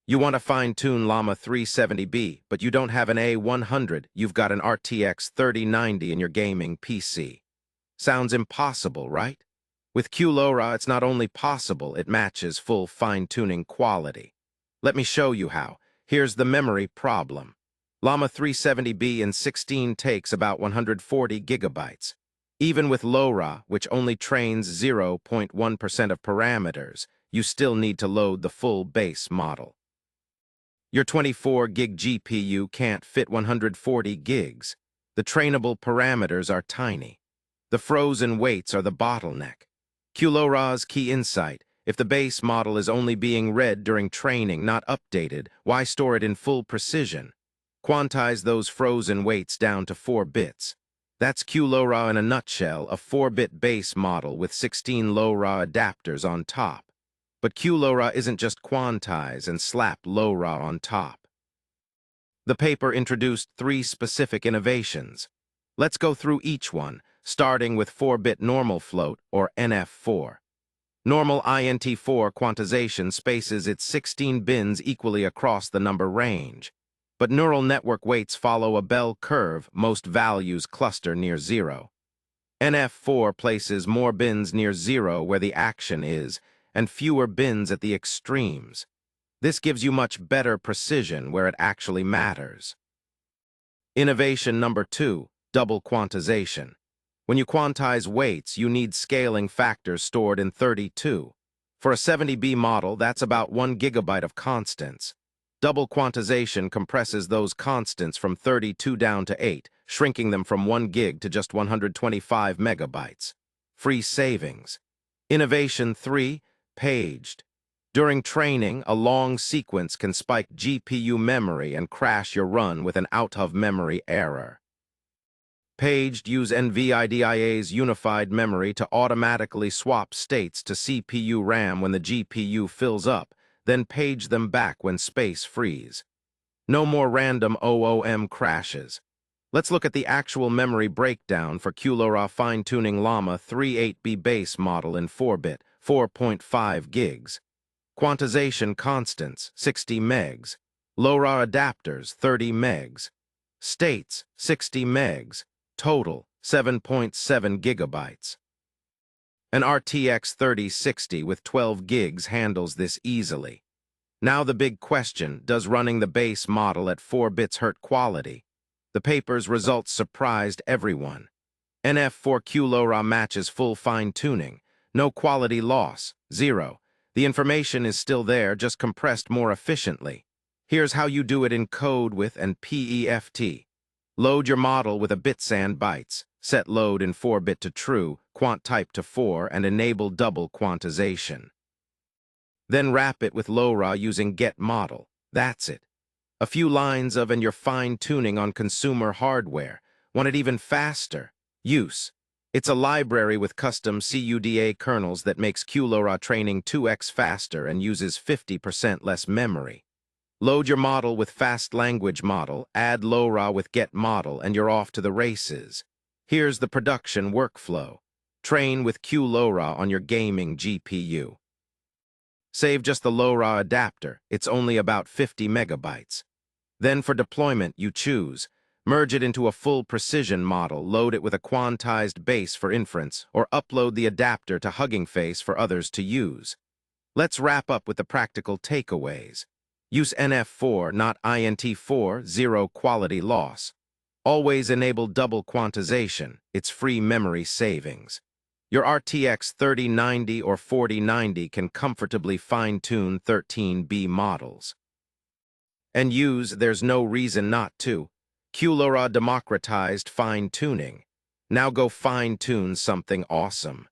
You want to fine-tune Llama 370B, but you don't have an A100, you've got an RTX 3090 in your gaming PC. Sounds impossible, right? With QLoRA, it's not only possible, it matches full fine-tuning quality. Let me show you how. Here's the memory problem. Llama 370B in 16 takes about 140 gigabytes. Even with LoRa, which only trains 0.1% of parameters, you still need to load the full base model. Your 24 gig GPU can't fit 140 gigs. The trainable parameters are tiny. The frozen weights are the bottleneck. QLoRa's key insight: if the base model is only being read during training, not updated, why store it in full precision? Quantize those frozen weights down to 4 bits. That's QLoRa in a nutshell, a 4-bit base model with 16 LoRa adapters on top. But QLoRa isn't just quantize and slap LoRa on top. The paper introduced 3 specific innovations. Let's go through each one, starting with 4-bit NormalFloat, or NF4. Normal NF4 quantization spaces its 16 bins equally across the number range. But neural network weights follow a bell curve, most values cluster near 0. NF4 places more bins near 0 where the action is, and fewer bins at the extremes. This gives you much better precision where it actually matters. Innovation number 2, double quantization. When you quantize weights, you need scaling factors stored in 32. For a 70B model, that's about 1 gigabyte of constants. Double quantization compresses those constants from 32 down to 8, shrinking them from 1 gig to just 125 megabytes. Free savings. Innovation 3, paged. During training, a long sequence can spike GPU memory and crash your run with an out-of-memory error. Paged use NVIDIA's unified memory to automatically swap states to CPU RAM when the GPU fills up, then page them back when space frees. No more random OOM crashes. Let's look at the actual memory breakdown for QLoRa fine-tuning Llama 38B base model in 4-bit, 4.5 gigs. Quantization constants, 60 megs. LoRa adapters, 30 megs. States, 60 megs. Total, 7.7 gigabytes. An RTX 3060 with 12 gigs handles this easily. Now the big question, does running the base model at 4 bits hurt quality? The paper's results surprised everyone. NF4 QLoRA matches full fine-tuning. No quality loss, 0. The information is still there, just compressed more efficiently. Here's how you do it in code with and PEFT. Load your model with a bitsand bytes. Set load in 4-bit to true, quant type to 4, and enable double quantization. Then wrap it with LoRa using getModel. That's it. A few lines of and you're fine-tuning on consumer hardware. Want it even faster? Use. It's a library with custom CUDA kernels that makes QLoRa training 2x faster and uses 50% less memory. Load your model with Fast Language Model, add LoRa with getModel, and you're off to the races. Here's the production workflow. Train with QLoRa on your gaming GPU. Save just the LoRa adapter. It's only about 50 megabytes. Then for deployment, you choose. Merge it into a full precision model, load it with a quantized base for inference, or upload the adapter to Hugging Face for others to use. Let's wrap up with the practical takeaways. Use NF4, not NF4, 0 quality loss. Always enable double quantization, it's free memory savings. Your RTX 3090 or 4090 can comfortably fine-tune 13B models. And use there's no reason not to. QLoRa democratized fine-tuning. Now go fine-tune something awesome.